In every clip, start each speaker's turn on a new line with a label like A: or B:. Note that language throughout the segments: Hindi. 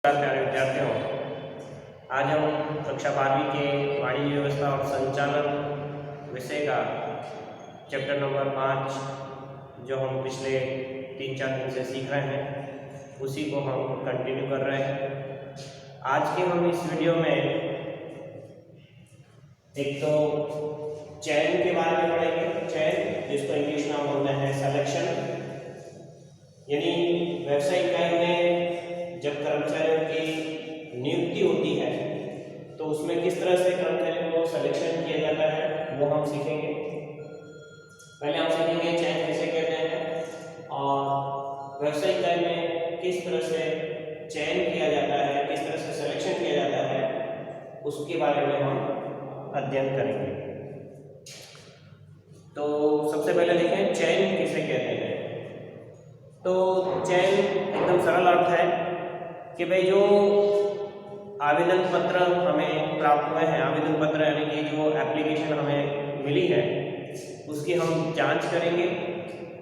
A: प्यारे विद्यार्थियों, आज हम कक्षा 12वीं के वाणिज्य व्यवस्था और संचालन विषय का चैप्टर नंबर 5 जो हम पिछले 3-4 दिन से सीख रहे हैं उसी को हम कंटिन्यू कर रहे हैं। आज के हम इस वीडियो में एक तो चयन के बारे में पढ़ेंगे। चयन जिसको इंग्लिश में बोलते हैं सिलेक्शन, यानी व्यवसायिक इकाई में जब कर्मचारियों की नियुक्ति होती है तो उसमें किस तरह से कर्मचारियों को सिलेक्शन किया जाता है वो हम सीखेंगे। पहले हम सीखेंगे चयन किसे कहते हैं और व्यवसायिक इकाई में किस तरह से चयन किया जाता है, किस तरह से सिलेक्शन किया जाता है, उसके बारे में हम अध्ययन करेंगे। तो सबसे पहले देखें चयन किसे कहते हैं। तो चयन एकदम सरल अर्थ है कि भाई जो आवेदन पत्र हमें प्राप्त हुए हैं, आवेदन पत्र यानी कि जो एप्लीकेशन हमें मिली है उसकी हम जांच करेंगे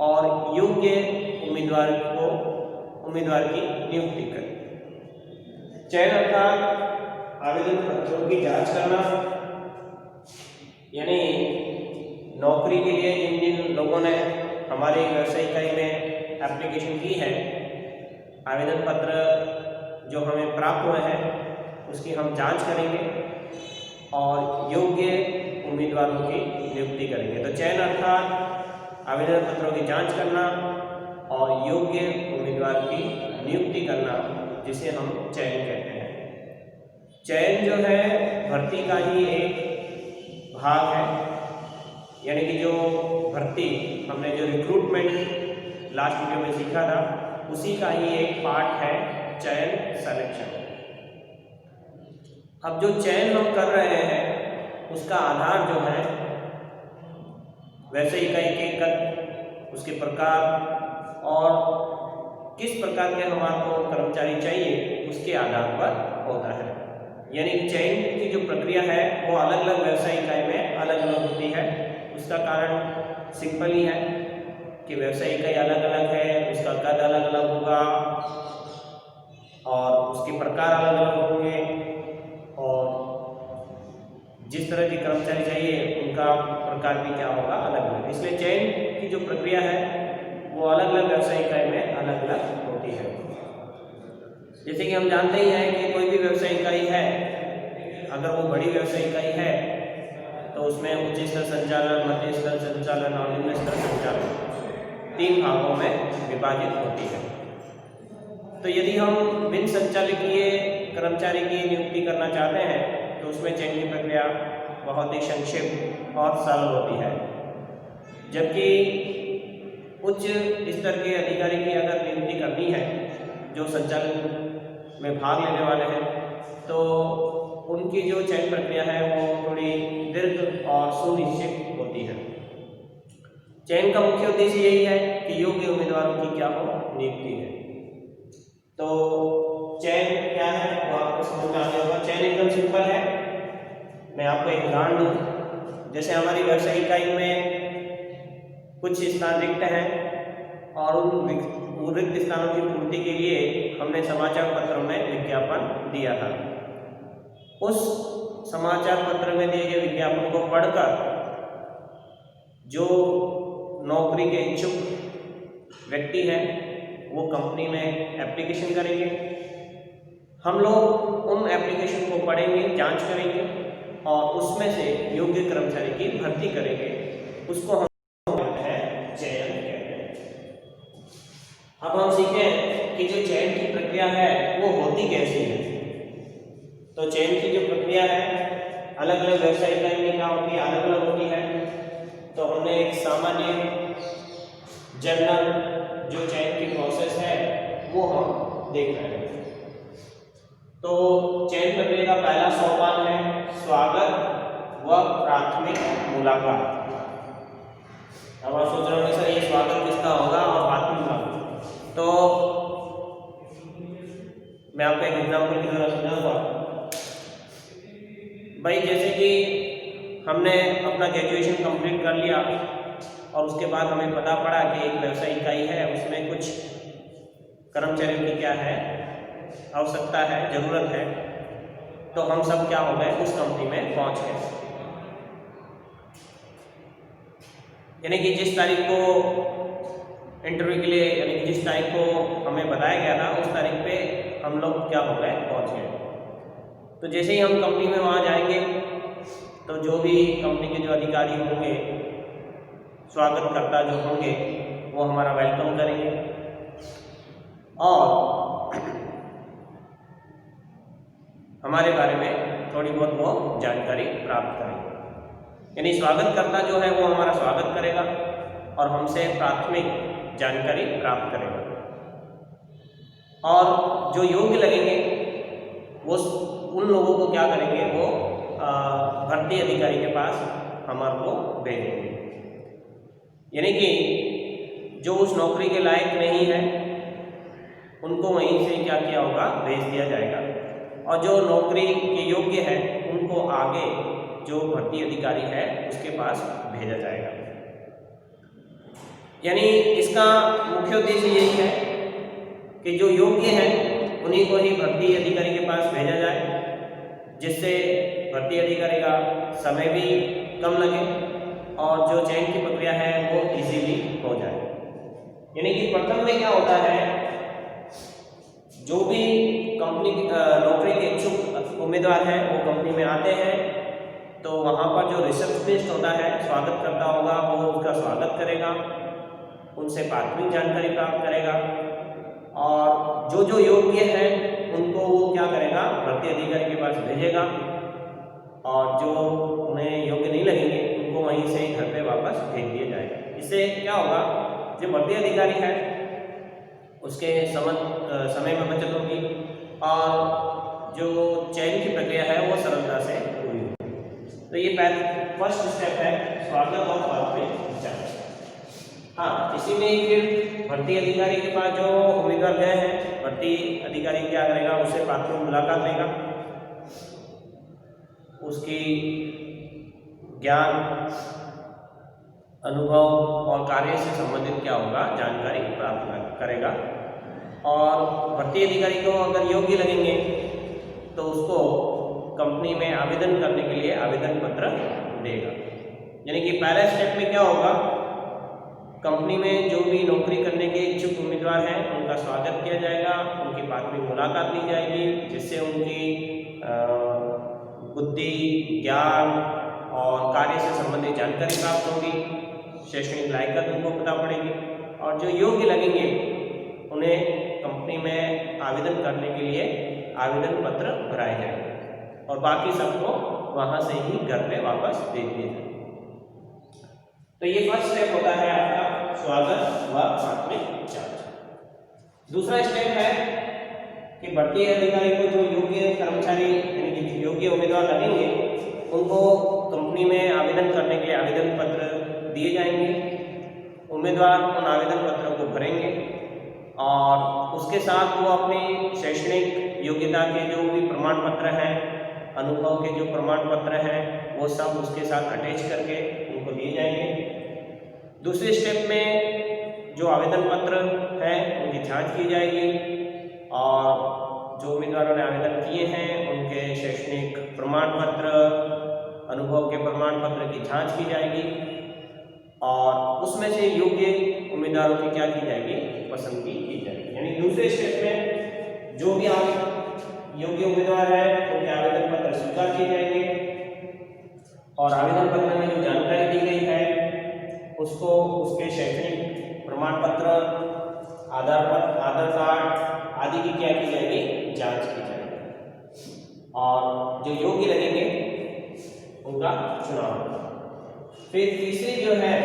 A: और योग्य उम्मीदवार की नियुक्ति करेंगे। चयन अर्थात आवेदन पत्रों की जांच करना, यानी नौकरी के लिए जिन जिन लोगों ने हमारी व्यवसायिक इकाई में एप्लीकेशन की है, आवेदन पत्र जो हमें प्राप्त हुए हैं उसकी हम जांच करेंगे और योग्य उम्मीदवारों की नियुक्ति करेंगे। तो चयन अर्थात आवेदन पत्रों की जांच करना और योग्य उम्मीदवार की नियुक्ति करना, जिसे हम चयन कहते हैं। चयन जो है भर्ती का ही एक भाग है, यानी कि जो भर्ती हमने जो रिक्रूटमेंट लास्ट वीडियो में सीखा था उसी का ही एक पार्ट है चयन, सिलेक्शन। अब जो चयन हम कर रहे हैं उसका आधार जो है व्यवसायिक इकाई के कद, उसके प्रकार और किस प्रकार के हमारे को कर्मचारी चाहिए उसके आधार पर होता है। यानी चयन की जो प्रक्रिया है वो अलग अलग व्यवसायिक इकाई में अलग अलग होती है। उसका कारण सिंपल ही है कि व्यवसायिक इकाई अलग अलग है, उसका कद अलग अलग होगा और उसके प्रकार अलग अलग होंगे और जिस तरह के कर्मचारी चाहिए उनका प्रकार भी क्या होगा, अलग अलग। इसलिए चयन की जो प्रक्रिया है वो अलग अलग व्यवसायिक इकाई में अलग अलग होती है। जैसे कि हम जानते ही हैं कि कोई भी व्यवसायिक इकाई है, अगर वो बड़ी व्यवसायिक इकाई है तो उसमें उच्च स्तर संचालन, मध्य स्तर संचालन और निम्न स्तर संचालन 3 भागों में विभाजित होती है। तो यदि हम बिन संचालकीय कर्मचारी की नियुक्ति करना चाहते हैं तो उसमें चयन की प्रक्रिया बहुत ही संक्षिप्त और सरल होती है। जबकि उच्च स्तर के अधिकारी की अगर नियुक्ति करनी है जो संचालन में भाग लेने वाले हैं तो उनकी जो चयन प्रक्रिया है वो थोड़ी दीर्घ और सुनिश्चित होती है। चयन का मुख्य उद्देश्य यही है कि योग्य उम्मीदवारों की क्या हो, नियुक्ति है। तो चयन क्या है वो आपको समझ में आ गया होगा। चयन एकदम सिंपल है। मैं आपको एक उदाहरण दूँ। जैसे हमारी व्यवसायिक इकाई में कुछ स्थान रिक्त हैं और उन रिक्त स्थानों की पूर्ति के लिए हमने समाचार पत्रों में विज्ञापन दिया था। उस समाचार पत्र में दिए गए विज्ञापन को पढ़कर जो नौकरी के इच्छुक व्यक्ति हैं वो कंपनी में एप्लीकेशन करेंगे। हम लोग उन एप्लीकेशन को पढ़ेंगे, जांच करेंगे और उसमें से योग्य कर्मचारी की भर्ती करेंगे। उसको हम कहते हैं चयन कहते हैं। अब हम सीखें कि जो चयन की प्रक्रिया है वो होती कैसी है। तो चयन की जो प्रक्रिया है अलग अलग व्यवसायिक इकाई में क्या होती है, अलग अलग होती है। तो हमने एक सामान्य जनरल जो चयन की प्रोसेस है वो हम देख रहे हैं। तो चयन प्रक्रिया का पहला सोपान है स्वागत व प्राथमिक मुलाकात। अब आप सोच रहे होंगे सर ये स्वागत किसका होगा और प्राथमिक मुलाकात, तो मैं आपको एक एग्जाम्पल की तरह समझाऊंगा। भाई जैसे कि हमने अपना ग्रेजुएशन कंप्लीट कर लिया और उसके बाद हमें पता पड़ा कि एक व्यवसायिक इकाई है, उसमें कुछ कर्मचारियों की क्या है आवश्यकता है, ज़रूरत है, तो हम सब क्या हो गए, उस कंपनी में पहुंच गए। यानी कि जिस तारीख को इंटरव्यू के लिए, यानी कि जिस तारीख को हमें बताया गया था, उस तारीख पे हम लोग क्या हो गए, पहुंच गए। तो जैसे ही हम कंपनी में वहाँ जाएंगे तो जो भी कंपनी के जो अधिकारी होंगे, स्वागतकर्ता जो होंगे, वो हमारा वेलकम करेंगे और हमारे बारे में थोड़ी बहुत वो जानकारी प्राप्त करेंगे। यानी स्वागतकर्ता जो है वो हमारा स्वागत करेगा और हमसे प्राथमिक जानकारी प्राप्त करेगा, और जो योग्य लगेंगे वो उन लोगों को क्या करेंगे, वो भर्ती अधिकारी के पास हमारे को भेजेंगे। यानी कि जो उस नौकरी के लायक नहीं है उनको वहीं से क्या किया होगा, भेज दिया जाएगा, और जो नौकरी के योग्य है उनको आगे जो भर्ती अधिकारी है उसके पास भेजा जाएगा। यानी इसका मुख्य उद्देश्य यही है कि जो योग्य हैं उन्हीं को ही भर्ती अधिकारी के पास भेजा जाए, जिससे भर्ती अधिकारी का समय भी कम लगे और जो चयन की प्रक्रिया है वो इजीली हो जाए। यानी कि प्रथम में क्या होता है, जो भी कंपनी नौकरी के इच्छुक उम्मीदवार हैं वो कंपनी में आते हैं, तो वहाँ पर जो रिसेप्शनिस्ट होता है, स्वागतकर्ता होगा, वो उनका स्वागत करेगा, उनसे प्राथमिक जानकारी प्राप्त करेगा, और जो जो योग्य है उनको वो क्या करेगा, भर्ती अधिकारी के पास भेजेगा, और जो उन्हें योग्य नहीं लगेंगे उनको वहीं से घर पे वापस भेज दिया जाएगा। इससे क्या होगा, जो भर्ती अधिकारी है उसके समय में बचत होगी और जो चयन की प्रक्रिया है वो सरलता से पूरी होगी। तो ये फर्स्ट स्टेप है, स्वागत और प्राथमिक जांच। हाँ, इसी में ही फिर भर्ती अधिकारी के पास जो उम्मीदवार गए हैं, भर्ती अधिकारी क्या करेगा, उससे प्राथमिक मुलाकात लेगा, उसकी ज्ञान, अनुभव और कार्य से संबंधित क्या होगा, जानकारी प्राप्त करेगा, और भर्ती अधिकारी को अगर योग्य लगेंगे तो उसको कंपनी में आवेदन करने के लिए आवेदन पत्र देगा। यानी कि पहले स्टेप में क्या होगा, कंपनी में जो भी नौकरी करने के इच्छुक उम्मीदवार हैं उनका स्वागत किया जाएगा, उनकी प्राथमिक मुलाकात ली जाएगी, जिससे उनकी बुद्धि, ज्ञान और कार्य से संबंधित जानकारी प्राप्त होगी, शैक्षणिक लायकात उनको पता पड़ेगी, और जो योग्य लगेंगे उन्हें कंपनी में आवेदन करने के लिए आवेदन पत्र भराए जाएंगे, और बाकी सबको वहाँ से ही घर पे वापस भेज दिया जाए। तो ये फर्स्ट स्टेप होता है आपका स्वागत व प्राथमिक जांच। दूसरा स्टेप है कि भर्ती अधिकारी को जो योग्य कर्मचारी, यानी कि योग्य उम्मीदवार लगेंगे उनको कंपनी में आवेदन करने के लिए आवेदन पत्र दिए जाएंगे। उम्मीदवार उन आवेदन पत्रों को भरेंगे और उसके साथ वो अपनी शैक्षणिक योग्यता के जो भी प्रमाण पत्र हैं, अनुभव के जो प्रमाण पत्र हैं, वो सब उसके साथ अटैच करके उनको दिए जाएंगे। दूसरे स्टेप में जो आवेदन पत्र हैं उनकी जांच की जाएगी, और जो उम्मीदवारों ने आवेदन किए हैं उनके शैक्षणिक प्रमाण पत्र, अनुभव के प्रमाण पत्र की जांच की जाएगी, और उसमें से योग्य उम्मीदवारों की क्या की जाएगी, पसंदगी की जाएगी। यानी दूसरे स्टेप में जो भी योग्य उम्मीदवार है उनके आवेदन पत्र स्वीकार किए जाएंगे, और आवेदन पत्र में जो जानकारी दी गई है उसको उसके शैक्षणिक प्रमाण पत्र, आधार कार्ड आदि की क्या की जाएगी, जांच की जाएगी, और जो योग्य लगेंगे उनका चुनाव होगा। फिर तीसरी जो है,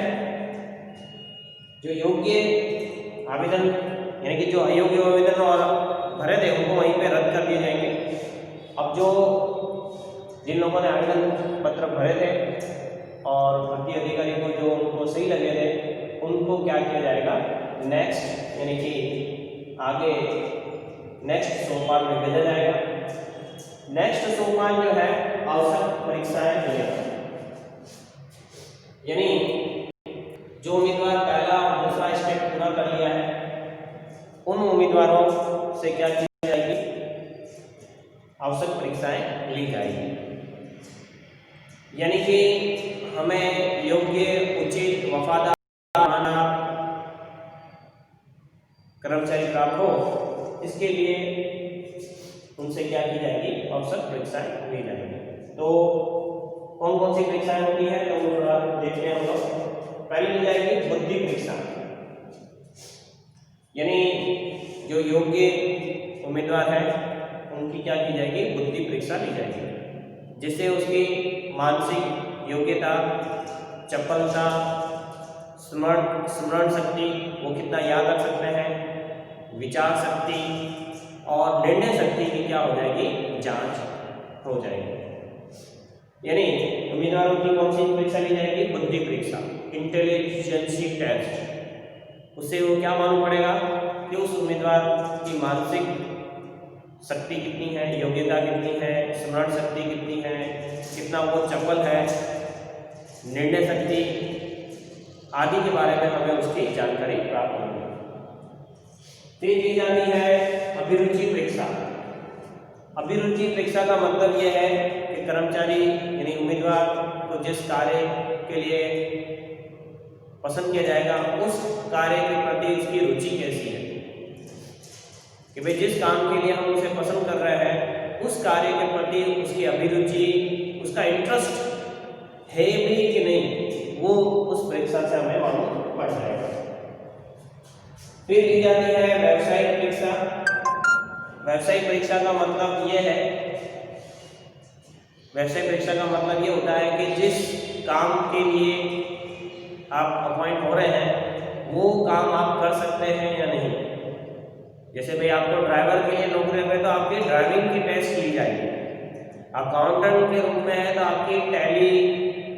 A: जो योग्य आवेदन, यानी कि जो अयोग्य आवेदन और भरे थे उनको वहीं पे रद्द कर दिए जाएंगे। अब जो जिन लोगों ने आवेदन पत्र भरे थे और भर्ती अधिकारी को जो उनको सही लगे थे उनको क्या किया जाएगा, नेक्स्ट, यानी कि आगे नेक्स्ट सोपान में भेजा जाएगा। नेक्स्ट सोपान जो है आवश्यक परीक्षाएं लेगा। यानी जो उम्मीदवार पहला दूसरा स्टेप पूरा कर लिया है उन उम्मीदवारों से क्या की जाएगी, आवश्यक परीक्षाएं ली जाएगी। यानी कि हमें योग्य, उचित, वफादार, कर्मचारी प्राप्त हो, इसके लिए उनसे क्या की जाएगी, आवश्यक परीक्षाएं ली जाएंगी। तो कौन कौन सी परीक्षाएं होती है, तो थोड़ा देखते हैं हम लोग। पहली ली जाएगी बुद्धि परीक्षा, यानी जो योग्य उम्मीदवार है उनकी क्या की जाएगी, बुद्धि परीक्षा ली जाएगी, जिससे उसकी मानसिक योग्यता, चपलता, स्मरण शक्ति, वो कितना याद रख सकते हैं, विचार शक्ति और निर्णय शक्ति की क्या हो जाएगी, जांच हो जाएगी। यानी उम्मीदवारों की कौन सी परीक्षा ली जाएगी, बुद्धि परीक्षा, इंटेलिजेंसी टेस्ट। उससे वो क्या मालूम पड़ेगा कि उस उम्मीदवार की मानसिक शक्ति कितनी है, योग्यता कितनी है, स्मरण शक्ति कितनी है, कितना वो चपल है, निर्णय शक्ति आदि के बारे में हमें उसकी जानकारी प्राप्त होगी। फिर दी जाती है अभिरुचि परीक्षा। अभिरुचि परीक्षा का मतलब यह है कि कर्मचारी यानी उम्मीदवार को जिस कार्य के लिए पसंद किया जाएगा उस कार्य के प्रति उसकी रुचि कैसी है, कि भाई जिस काम के लिए हम उसे पसंद कर रहे हैं उस कार्य के प्रति उसकी अभिरुचि, उसका इंटरेस्ट है भी कि नहीं, वो उस परीक्षा से हमें मालूम पड़ जाएगा। फिर दी जाती है व्यावसायिक परीक्षा। व्यावसायिक परीक्षा का मतलब ये है, व्यावसायिक परीक्षा का मतलब ये होता है कि जिस काम के लिए आप अपॉइंट हो रहे हैं वो काम आप कर सकते हैं या नहीं। जैसे भाई आपको ड्राइवर के लिए नौकरी में तो आपकी ड्राइविंग की टेस्ट ली जाएगी, अकाउंटेंट के रूप में है तो आपकी टैली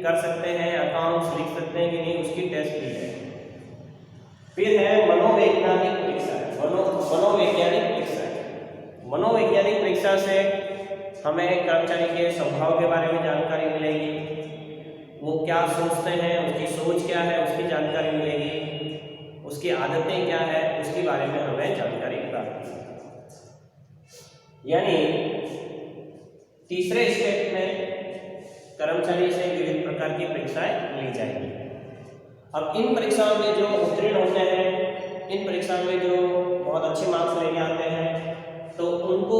A: कर सकते हैं, अकाउंट्स लिख सकते हैं कि नहीं, उसकी टेस्ट ली जाएगी। फिर है मनोवैज्ञानिक परीक्षा। मनोवैज्ञानिक परीक्षा, मनोवैज्ञानिक परीक्षा से हमें कर्मचारी के स्वभाव के बारे में जानकारी मिलेगी, वो क्या सोचते हैं, उसकी सोच क्या है, उसकी जानकारी मिलेगी, उसकी आदतें क्या है, उसके बारे में हमें जानकारी प्राप्त होगी। यानी तीसरे स्टेप में कर्मचारी से विभिन्न प्रकार की परीक्षाएं ली जाएंगी। अब इन परीक्षाओं में जो उत्तीर्ण होते हैं, इन परीक्षाओं में जो बहुत अच्छे मार्क्स लेके आते हैं, तो उनको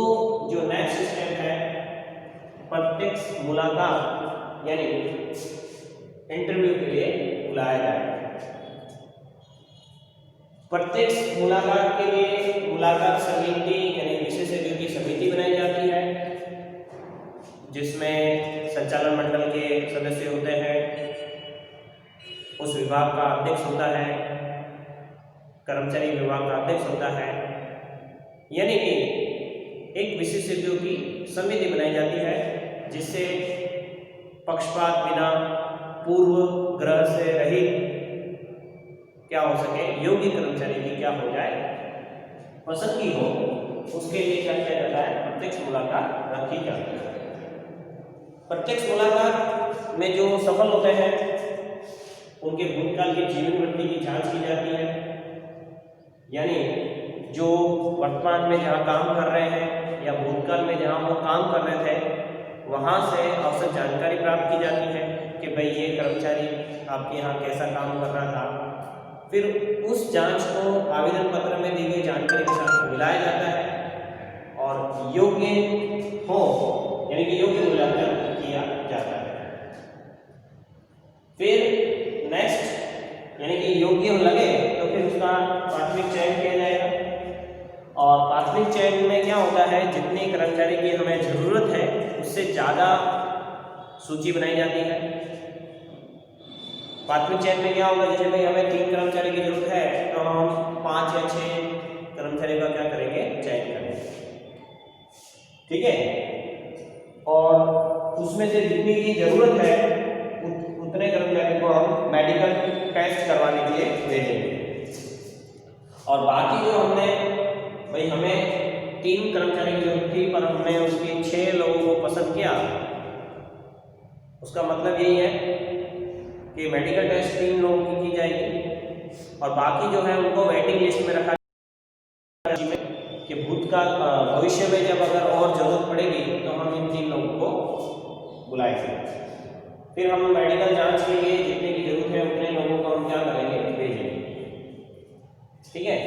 A: जो नेक्स्ट स्टेप है प्रत्यक्ष मुलाकात यानी इंटरव्यू के लिए बुलाया जाएगा। प्रत्यक्ष मुलाकात के लिए मुलाकात समिति यानी विशेषज्ञों की समिति बनाई जाती है, जिसमें संचालन मंडल के सदस्य होते हैं, उस विभाग का अध्यक्ष होता है, कर्मचारी विभाग का अध्यक्ष होता है। यानी कि एक विशेषज्ञों की समिति बनाई जाती है जिससे पक्षपात बिना, पूर्व ग्रह से रहित क्या हो सके, योग्य कर्मचारी की क्या हो जाए, पसंदगी हो, उसके लिए क्या किया जाता है, प्रत्यक्ष मुलाकात रखी जाती है। प्रत्यक्ष मुलाकात में जो सफल होते हैं उनके भूतकाल के जीवन वृत्ति की जांच की जाती है, यानी जो वर्तमान में जहाँ काम कर रहे हैं या भूतकाल में जहाँ वो काम कर रहे थे वहाँ से आवश्यक जानकारी प्राप्त की जाती है कि भाई ये कर्मचारी आपके यहाँ कैसा काम कर रहा था। फिर उस जांच को आवेदन पत्र में दी गई जानकारी के साथ मिलाया जाता है और योग्य हो यानी कि योग्य मूल्यांकन किया जाता है। फिर नेक्स्ट यानी कि योग्य लगे तो फिर उसका प्राथमिक चयन किया जाएगा, और प्राथमिक चयन में क्या होता है, जितने कर्मचारी की हमें ज़रूरत है उससे ज़्यादा सूची बनाई जाती है। प्राथमिक चयन में क्या होगा, जैसे भाई हमें 3 कर्मचारी की जरूरत है तो हम 5 या 6 कर्मचारी का क्या करेंगे, चयन करेंगे, ठीक है। और उसमें से जितनी की जरूरत है उतने कर्मचारी को हम मेडिकल टेस्ट करवाने के लिए भेजेंगे, और बाकी जो हमने भाई हमें 3 कर्मचारी की जरूरत थी पर हमने उसके 6 लोगों को पसंद किया, उसका मतलब यही है कि मेडिकल टेस्ट 3 लोगों की जाएगी और बाकी जो है उनको वेटिंग लिस्ट में रखा कि भूतकाल भविष्य में जब अगर और जरूरत पड़ेगी से। फिर हम मेडिकल जांच के लिए जितने की जरूरत है उतने लोगों को हम क्या करेंगे, भेजेंगे। ठीक है,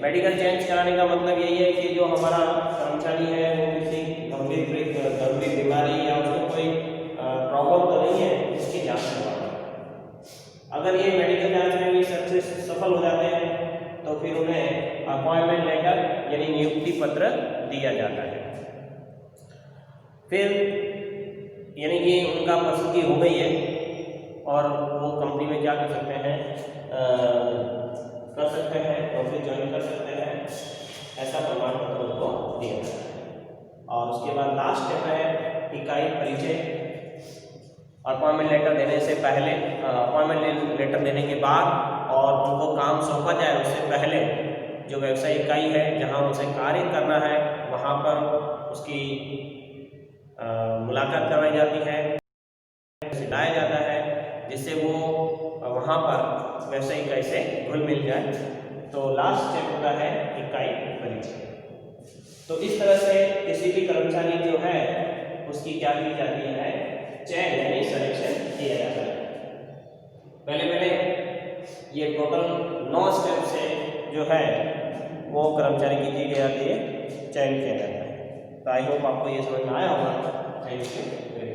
A: मेडिकल चेंज कराने का मतलब यही है कि जो हमारा कर्मचारी है वो किसी गंभीर बीमारी या उसको कोई प्रॉब्लम तो नहीं है, इसकी जांच करवाना। अगर ये मेडिकल जांच में भी सफल हो जाते हैं तो फिर उन्हें अपॉइंटमेंट लेटर यानी नियुक्ति पत्र दिया जाता है। फिर यानी कि उनका प्रसूति हो गई है और वो कंपनी में क्या कर सकते हैं, नौकरी ज्वाइन कर सकते हैं, ऐसा प्रमाण पत्र उनको दिया जाता है। और उसके बाद लास्ट स्टेप है इकाई परिचय। अपॉइंटमेंट लेटर देने से पहले, अपॉइंटमेंट लेटर देने के बाद और उनको काम सौंपा जाए उससे पहले जो व्यवसाय इकाई है जहां उसे कार्य करना है वहां पर उसकी मुलाकात करवाई जाती है, सिखाया जाता है, जिससे वो वहां पर व्यवसाय इकाई से घुल मिल जाए। तो लास्ट स्टेप होता है इकाई परिचय। तो इस तरह से किसी भी कर्मचारी जो है उसकी क्या की जाती है, चयन यानी सिलेक्शन किया जाता है। पहले ये टोटल 9 स्टेप से जो है वो कर्मचारी की दी जाती है, चयन किया जाता है। तो आई होप आपको ये समझ में आया होगा। Thank you.